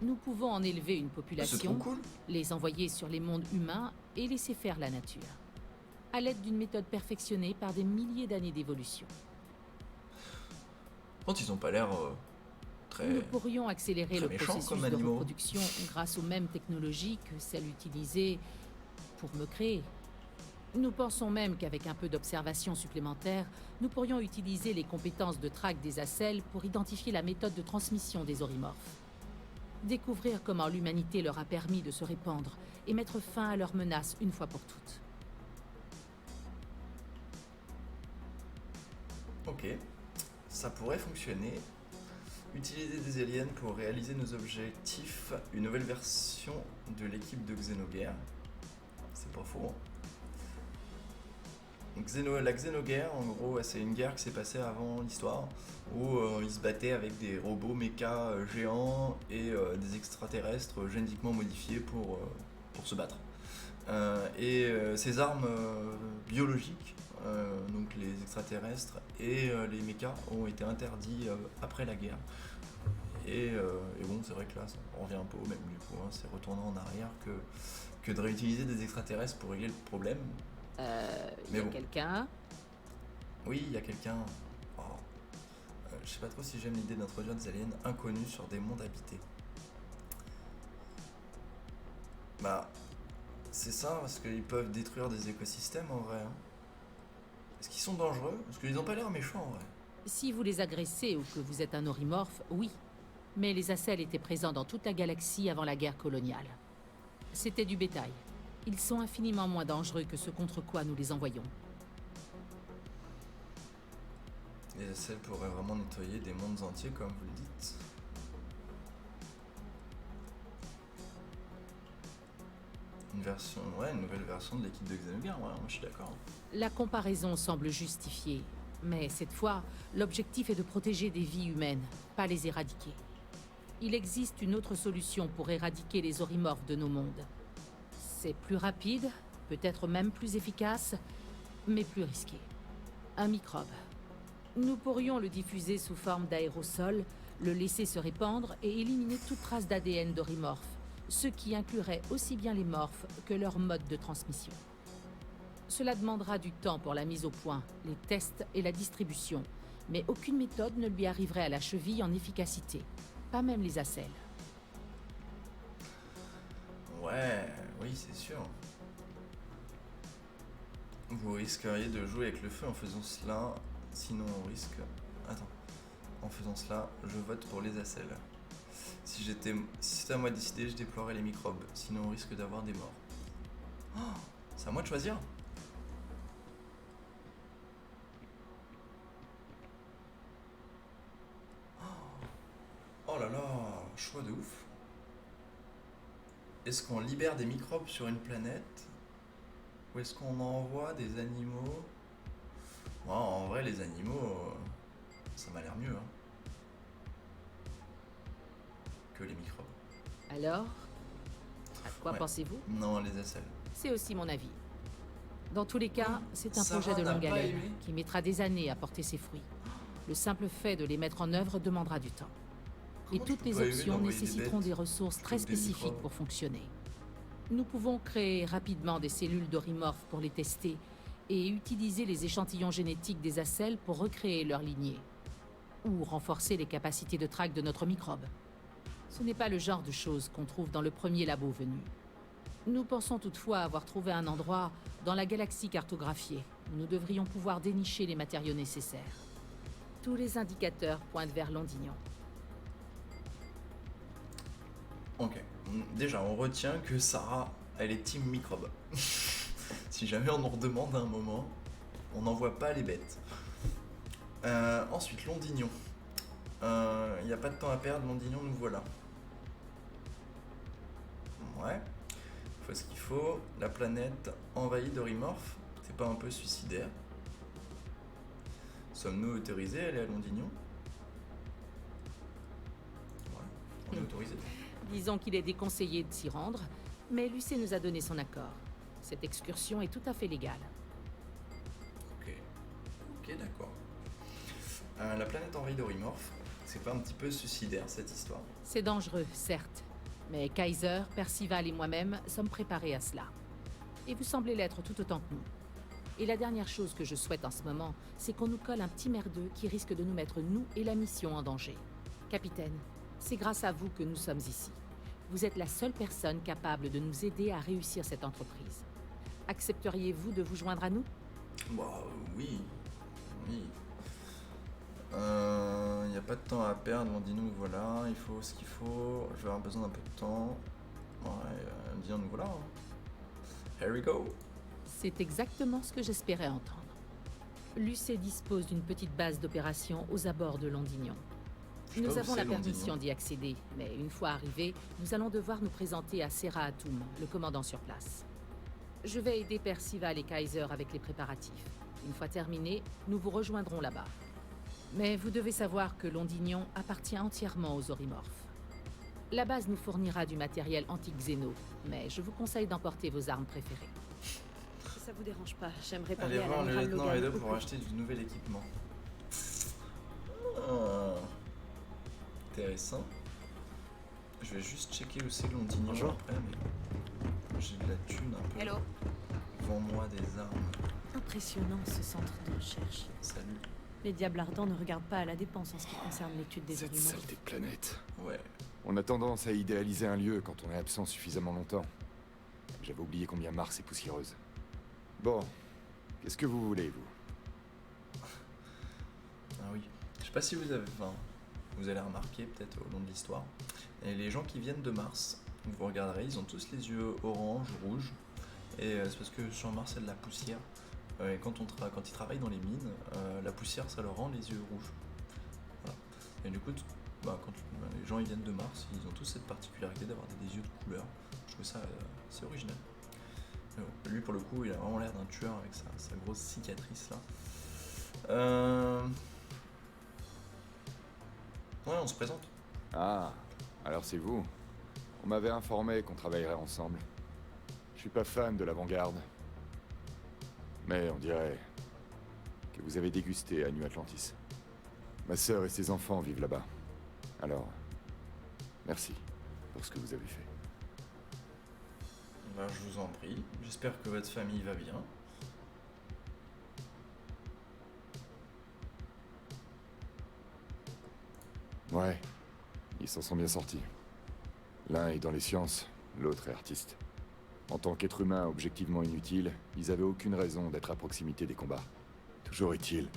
Nous pouvons en élever une C'est trop population, cool. les envoyer sur les mondes humains et laisser faire la nature. À l'aide d'une méthode perfectionnée par des milliers d'années d'évolution. Quand ils ont pas l'air très... Nous pourrions accélérer très le méchants processus comme de animaux. reproduction grâce aux mêmes technologies que celles utilisées pour me créer. Nous pensons même qu'avec un peu d'observation supplémentaire, nous pourrions utiliser les compétences de traque des Acels pour identifier la méthode de transmission des Orimorphes. Découvrir comment l'humanité leur a permis de se répandre et mettre fin à leurs menaces une fois pour toutes. Ok, ça pourrait fonctionner. Utiliser des aliens pour réaliser nos objectifs. Une nouvelle version de l'équipe de Xenoguerre. C'est pas faux. La Xenoguerre, en gros, c'est une guerre qui s'est passée avant l'histoire, où ils se battaient avec des robots méca géants et des extraterrestres génétiquement modifiés pour se battre. Ces armes biologiques, donc les extraterrestres et les mechas, ont été interdits après la guerre. Et bon, c'est vrai que là, ça revient un peu au même du coup, hein, c'est retourner en arrière que de réutiliser des extraterrestres pour régler le problème. Il y a bon. quelqu'un? Oui, il y a quelqu'un. Oh. Je sais pas trop si j'aime l'idée d'introduire des aliens inconnus sur des mondes habités. Bah, c'est ça, parce qu'ils peuvent détruire des écosystèmes en vrai. Hein. Est-ce qu'ils sont dangereux? Parce qu'ils ont pas l'air méchants en vrai. Si vous les agressez ou que vous êtes un Orimorphe, oui. Mais les Acels étaient présents dans toute la galaxie avant la guerre coloniale. C'était du bétail. Ils sont infiniment moins dangereux que ce contre quoi nous les envoyons. Les Acels pourraient vraiment nettoyer des mondes entiers comme vous le dites. Une nouvelle version de l'équipe de Xenoguerre, ouais, moi je suis d'accord. La comparaison semble justifiée. Mais cette fois, l'objectif est de protéger des vies humaines, pas les éradiquer. Il existe une autre solution pour éradiquer les Orimorphes de nos mondes. C'est plus rapide, peut-être même plus efficace, mais plus risqué. Un microbe. Nous pourrions le diffuser sous forme d'aérosol, le laisser se répandre et éliminer toute trace d'ADN d'Orimorphes, ce qui inclurait aussi bien les morphes que leur mode de transmission. Cela demandera du temps pour la mise au point, les tests et la distribution, mais aucune méthode ne lui arriverait à la cheville en efficacité, pas même les Acels. Ouais, oui, c'est sûr. Vous risqueriez de jouer avec le feu en faisant cela, sinon on risque... Attends. En faisant cela, je vote pour les Acels. Si c'était à moi de décider, je déploierais les microbes, sinon on risque d'avoir des morts. Oh, c'est à moi de choisir. Oh là là, choix de ouf. Est-ce qu'on libère des microbes sur une planète? Ou est-ce qu'on envoie des animaux Moi, en vrai, les animaux, ça m'a l'air mieux hein, que les microbes. Alors, à quoi Ouais. pensez-vous? Non, les aisselles. C'est aussi mon avis. Dans tous les cas, c'est un Sarah projet de n'a longue pas haleine aimé. qui mettra des années à porter ses fruits. Le simple fait de les mettre en œuvre demandera du temps. Et Comment tu toutes peux les pas aimer options d'envoyer des nécessiteront bêtes des ressources très plutôt que des spécifiques microbes? pour fonctionner. Nous pouvons créer rapidement des cellules d'orimorphes pour les tester et utiliser les échantillons génétiques des acelles pour recréer leur lignée. Ou renforcer les capacités de traque de notre microbe. Ce n'est pas le genre de choses qu'on trouve dans le premier labo venu. Nous pensons toutefois avoir trouvé un endroit dans la galaxie cartographiée où nous devrions pouvoir dénicher les matériaux nécessaires. Tous les indicateurs pointent vers Londignon. Ok. Déjà, on retient que Sarah, elle est team microbe. Si jamais on nous redemande à un moment, on n'envoie pas les bêtes. Ensuite, Londignon. Il n'y a pas de temps à perdre, Londignon, nous voilà. Ouais. Il faut ce qu'il faut. La planète envahie d'Orimorphes. C'est pas un peu suicidaire? Sommes-nous autorisés à aller à Londignon? Ouais, on est autorisé. Disons qu'il est déconseillé de s'y rendre, mais Lucé nous a donné son accord. Cette excursion est tout à fait légale. Ok. Ok, d'accord. La planète envahie d'Orimorphes. C'est pas un petit peu suicidaire cette histoire? C'est dangereux, certes, mais Kaiser, Percival et moi-même sommes préparés à cela. Et vous semblez l'être tout autant que nous. Et la dernière chose que je souhaite en ce moment, c'est qu'on nous colle un petit merdeux qui risque de nous mettre, nous et la mission, en danger. Capitaine, c'est grâce à vous que nous sommes ici. Vous êtes la seule personne capable de nous aider à réussir cette entreprise. Accepteriez-vous de vous joindre à nous? Bah oui. Oui. Il n'y a pas de temps à perdre, on dit nous voilà, il faut ce qu'il faut, je vais avoir besoin d'un peu de temps. Ouais, disons nous voilà. Hein. Here we go. C'est exactement ce que j'espérais entendre. Lucé dispose d'une petite base d'opération aux abords de Londignon. Je sais Nous pas où avons c'est, la permission Londignon. d'y accéder, mais une fois arrivés, nous allons devoir nous présenter à Serra Atum, le commandant sur place. Je vais aider Percival et Kaiser avec les préparatifs. Une fois terminé, nous vous rejoindrons là-bas. Mais vous devez savoir que Londignon appartient entièrement aux Orimorphes. La base nous fournira du matériel anti-xéno, mais je vous conseille d'emporter vos armes préférées. Si ça vous dérange pas, j'aimerais Allez parler à voir le l'amiral lieutenant Logan. Edo au pour plus acheter du nouvel équipement. Ah. Intéressant. Je vais juste checker où c'est Londignon Bonjour. après, mais j'ai de la thune un peu. Hello. Vends-moi des armes. Impressionnant ce centre de recherche. Salut. Les Diables Ardents ne regardent pas à la dépense en ce qui concerne l'étude des Cette Orimorphes. saleté de planète. Ouais. On a tendance à idéaliser un lieu quand on est absent suffisamment longtemps. J'avais oublié combien Mars est poussiéreuse. Bon, qu'est-ce que vous voulez, vous? Ah oui. Je sais pas si vous avez. Enfin, vous allez remarquer peut-être au long de l'histoire. Et les gens qui viennent de Mars, vous regarderez, ils ont tous les yeux orange, rouge. Et c'est parce que sur Mars, il y a de la poussière. Et quand ils travaillent dans les mines, la poussière, ça leur rend les yeux rouges. Voilà. Et du coup, quand les gens ils viennent de Mars, ils ont tous cette particularité d'avoir des yeux de couleur. Je trouve ça assez original. Mais bon, lui, pour le coup, il a vraiment l'air d'un tueur avec sa grosse cicatrice là. Ouais, on se présente. Ah, alors c'est vous. On m'avait informé qu'on travaillerait ensemble. Je suis pas fan de l'avant-garde. Mais on dirait que vous avez dégusté à New Atlantis. Ma sœur et ses enfants vivent là-bas. Alors, merci pour ce que vous avez fait. Ben, je vous en prie. J'espère que votre famille va bien. Ouais, ils s'en sont bien sortis. L'un est dans les sciences, l'autre est artiste. En tant qu'être humain objectivement inutile, ils avaient aucune raison d'être à proximité des combats. Toujours est-il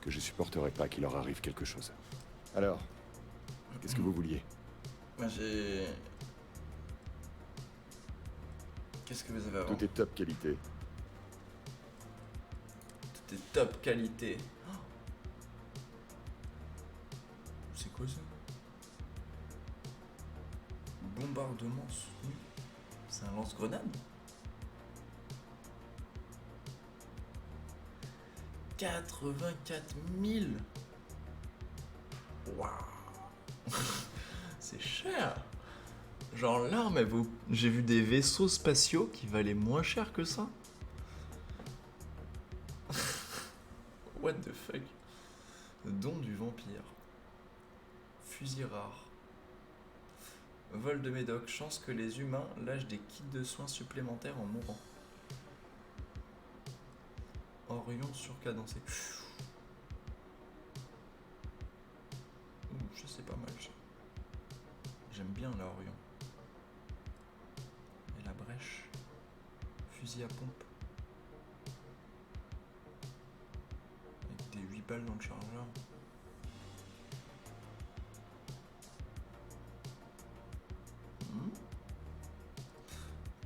que je supporterais pas qu'il leur arrive quelque chose. Alors, qu'est-ce que vous vouliez? Ben, j'ai. Qu'est-ce que vous avez avant? Tout est top qualité. Tout est top qualité. Oh. C'est quoi ça? Bombardement soutenu. C'est un lance-grenade? 84 000. Waouh. C'est cher. Genre l'arme, j'ai vu des vaisseaux spatiaux qui valaient moins cher que ça. What the fuck. Don du vampire. Fusil rare. Vol de médoc. Chance que les humains lâchent des kits de soins supplémentaires en mourant. Orion surcadencé. Je sais pas mal ça. J'aime bien la Orion. Et la brèche. Fusil à pompe. Avec des 8 balles dans le chargeur.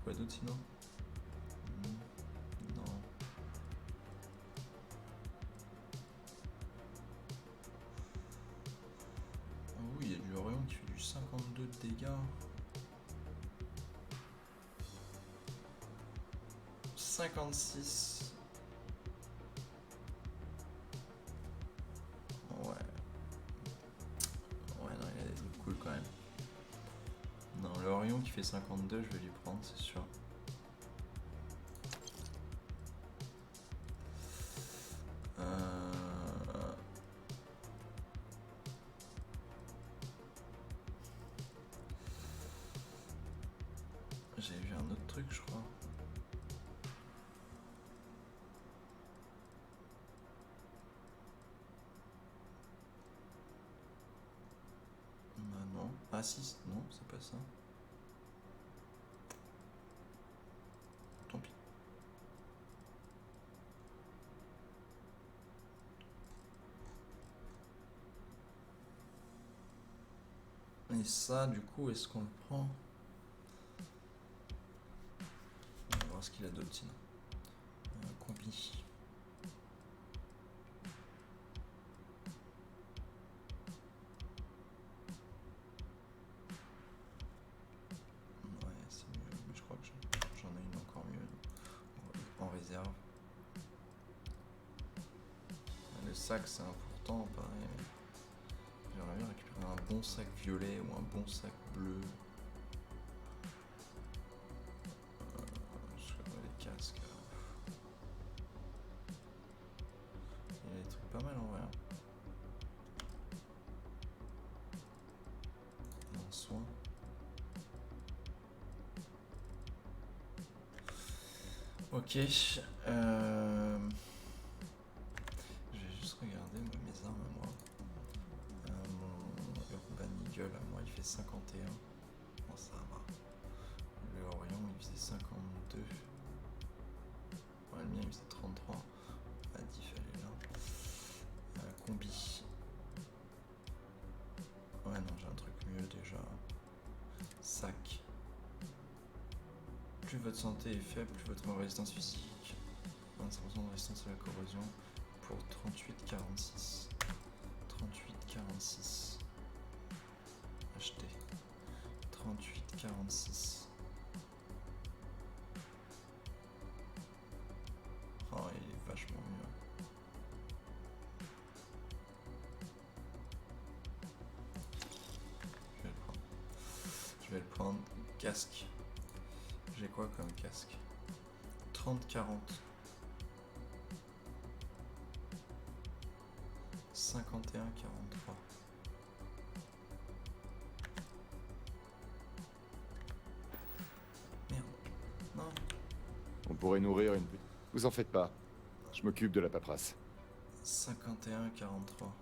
Quoi d'autre sinon? Non. Ah oui, il y a du Orion qui fait du 52 de dégâts. 56. Ouais. Ouais, non, il y a des trucs cool quand même. Non, le Orion qui fait 52, je vais lui prendre, c'est sûr. J'ai vu un autre truc, je crois. Bah non. Ah si, non, c'est pas ça. Tant pis. Et ça, du coup, est-ce qu'on le prend? On va voir ce qu'il a d'autre sinon. Combi. Ouais, c'est mieux, mais je crois que j'en ai une encore mieux en réserve. Le sac, c'est important, pareil. J'aimerais bien récupérer un bon sac violet ou un bon sac bleu. Je connais les casques. Il y a des trucs pas mal en vrai. Un soin. Ok. Je vais juste regarder mes armes à moi. Mon Urban Eagle à moi il fait 51. Bon ça va. Le Orion il faisait 52. Ouais, le mien il faisait 33. La diff elle est là. Combi. Ouais non j'ai un truc mieux déjà. Sac. Plus votre santé est faible, plus votre résistance physique. 25% de résistance à la corrosion pour 38,46. 38,46. Acheter. 38,46. Oh, il est vachement mieux. Je vais le prendre. Casque. J'ai quoi comme casque? 30-40. 51-43. Merde. Non. On pourrait nourrir une... Vous en faites pas. Je m'occupe de la paperasse. 51-43.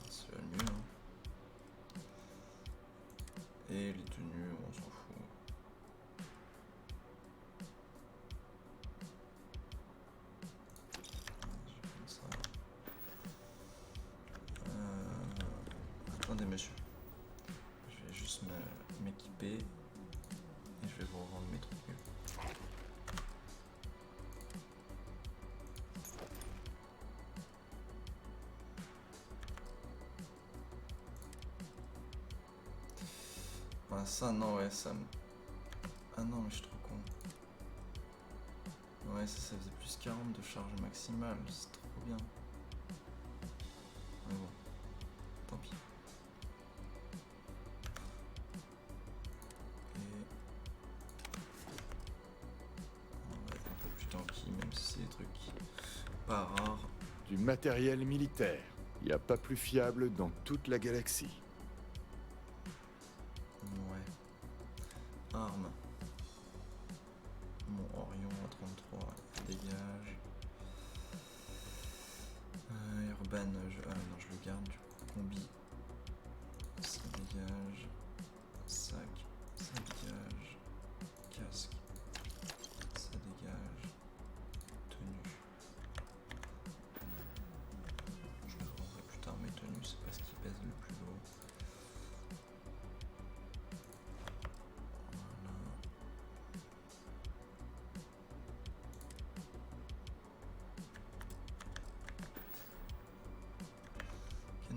C'est le mieux. Hein. Et les tenues, on s'en fout. Attendez monsieur, je vais juste m'équiper et je vais vous revendre mes trucs mieux. Ah ça non ouais ça me... Ah non mais je suis trop con. Ouais ça faisait plus 40 de charge maximale, c'est trop bien. Mais bon, tant pis. Et... on va être un peu plus tanky même si c'est des trucs pas rares. Du matériel militaire. Il n'y a pas plus fiable dans toute la galaxie. Ouais. Armes. Mon Orion à 33, dégage. Urban, ah non, je le garde du coup. Combi. Ça dégage. Sac. Ça dégage. Casque. Ça dégage. Tenue. Je me rendrai plus tard mes tenues, c'est pas ce qui pèse le plus lourd.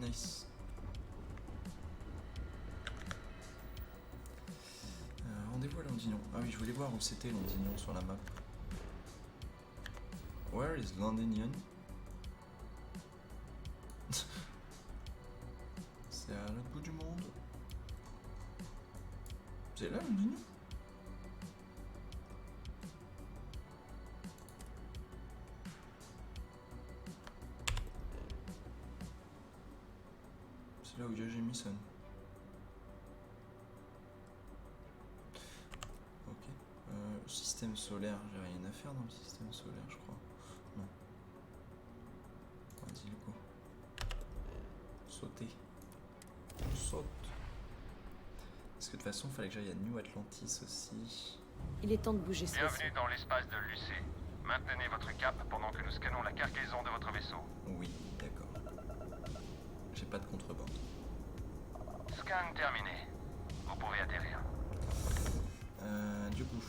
Nice. Rendez-vous à Londignon. Ah oui, je voulais voir où c'était Londignon sur la map. Where is Londignon? C'est à l'autre bout du monde. C'est là Londignon? Là où j'ai mis ça. Ok. Système solaire, j'ai rien à faire dans le système solaire, je crois. Non. Vas-y, le coup. Sauter. Saute. Parce que de toute façon, il fallait que j'aille à New Atlantis aussi. Il est temps de bouger ce vaisseau. Bienvenue dans l'espace de l'UC. Maintenez votre cap pendant que nous scannons la cargaison de votre vaisseau. Oui, d'accord. J'ai pas de contrebande. Scan terminé. Vous pouvez atterrir. Du coup,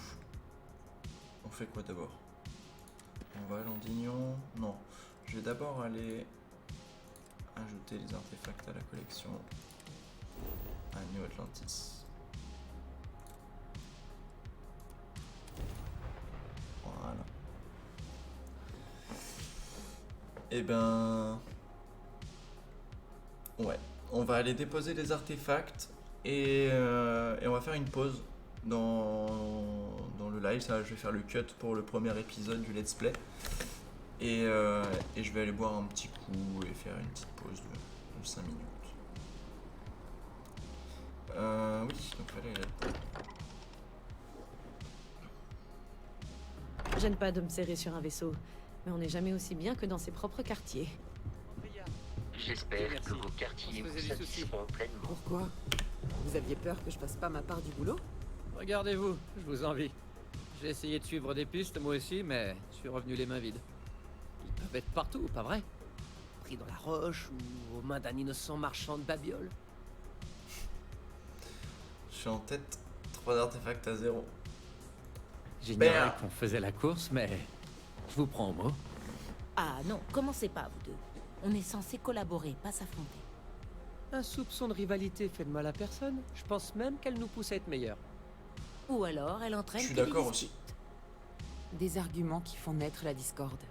on fait quoi d'abord? On va à Londignon. Non, je vais d'abord aller ajouter les artefacts à la collection à New Atlantis. Voilà. Et ben... ouais. On va aller déposer les artefacts et on va faire une pause dans le live. Ça, je vais faire le cut pour le premier épisode du let's play. Et je vais aller boire un petit coup et faire une petite pause de 5 minutes. Oui, donc fallait aller là-dedans. Gêne pas de me serrer sur un vaisseau, mais on n'est jamais aussi bien que dans ses propres quartiers. J'espère que vos quartiers vous satisferont pleinement. Pourquoi? Vous aviez peur que je fasse pas ma part du boulot? Regardez-vous, je vous envie. J'ai essayé de suivre des pistes moi aussi, mais je suis revenu les mains vides. Ils peuvent être partout, pas vrai? Pris dans la roche ou aux mains d'un innocent marchand de babioles. Je suis en tête, 3 artefacts à 0. J'ignorais qu'on faisait la course, mais je vous prends au mot. Ah non, commencez pas, vous deux. On est censé collaborer, pas s'affronter. Un soupçon de rivalité fait de mal à personne. Je pense même qu'elle nous pousse à être meilleurs. Ou alors, elle entraîne... Je suis que des d'accord disputes. aussi. Des arguments qui font naître la discorde.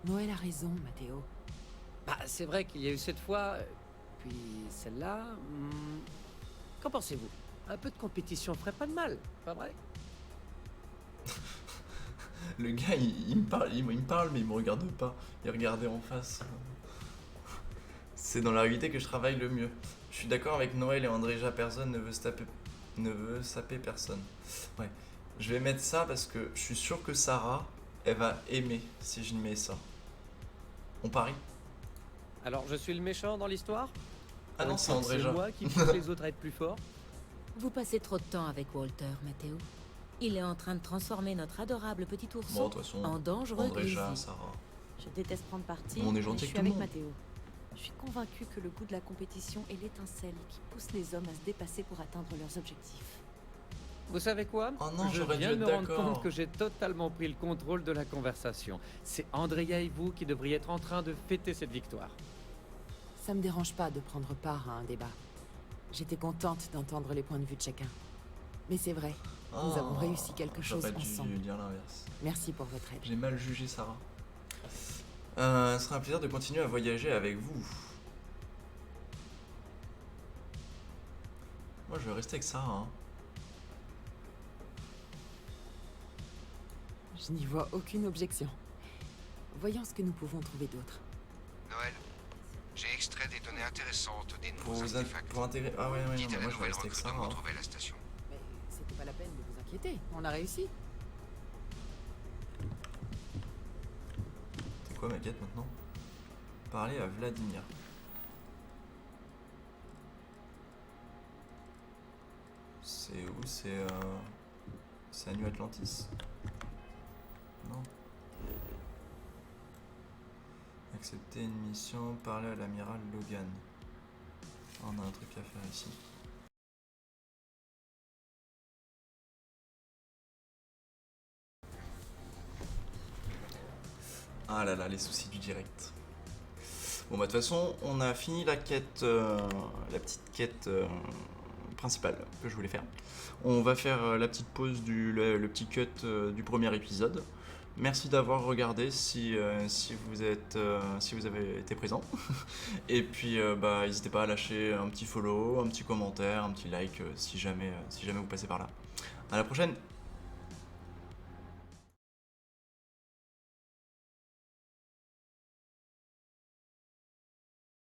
Noël a raison, Mathéo. Bah, c'est vrai qu'il y a eu cette fois, puis celle-là... Qu'en pensez-vous? Un peu de compétition ferait pas de mal, pas vrai? Le gars, il me parle, mais il me regarde pas. Il regardait en face. C'est dans la réalité que je travaille le mieux. Je suis d'accord avec Noël et Andréja, personne ne veut saper personne. Ouais, je vais mettre ça parce que je suis sûr que Sarah, elle va aimer si je mets ça. On parie? Alors, je suis le méchant dans l'histoire? Ah non, c'est Andréja. C'est moi qui pousse les autres à être plus forts? Vous passez trop de temps avec Walter, Mathéo. Il est en train de transformer notre adorable petit ourson Bon, de toute façon, en dangereux Andréja, grizzly. Sarah. Je déteste prendre parti, On est mais gentil je avec suis tout le avec monde. Mathéo. Je suis convaincue que le goût de la compétition est l'étincelle qui pousse les hommes à se dépasser pour atteindre leurs objectifs. Vous savez quoi? Oh non, Je j'aurais dû viens de être me rendre d'accord. compte que j'ai totalement pris le contrôle de la conversation. C'est Andrea et vous qui devriez être en train de fêter cette victoire. Ça me dérange pas de prendre part à un débat. J'étais contente d'entendre les points de vue de chacun. Mais c'est vrai, nous avons réussi quelque chose J'aurais dû ensemble. dire l'inverse. Merci pour votre aide. J'ai mal jugé Sarah. Ce sera un plaisir de continuer à voyager avec vous. Moi je vais rester avec Sarah. Hein. Je n'y vois aucune objection. Voyons ce que nous pouvons trouver d'autre. Noël, j'ai extrait des données intéressantes des nouveaux Pour artefacts. intégrer. Ah ouais, ouais, Dites non, à mais la moi je vais nouvelle rester avec recrue de Sarah. me Hein. retrouver à la station. Mais c'était pas la peine de vous inquiéter, on a réussi. C'est quoi ma quête maintenant? Parler à Vladimir. C'est où? C'est à New Atlantis? Non. Accepter une mission, parler à l'amiral Logan. Ah, on a un truc à faire ici. Ah là là, les soucis du direct. Bon bah de toute façon, on a fini la quête, la petite quête principale que je voulais faire. On va faire la petite pause le petit cut du premier épisode. Merci d'avoir regardé si vous avez été présent. Et puis bah n'hésitez pas à lâcher un petit follow, un petit commentaire, un petit like si jamais vous passez par là. À la prochaine.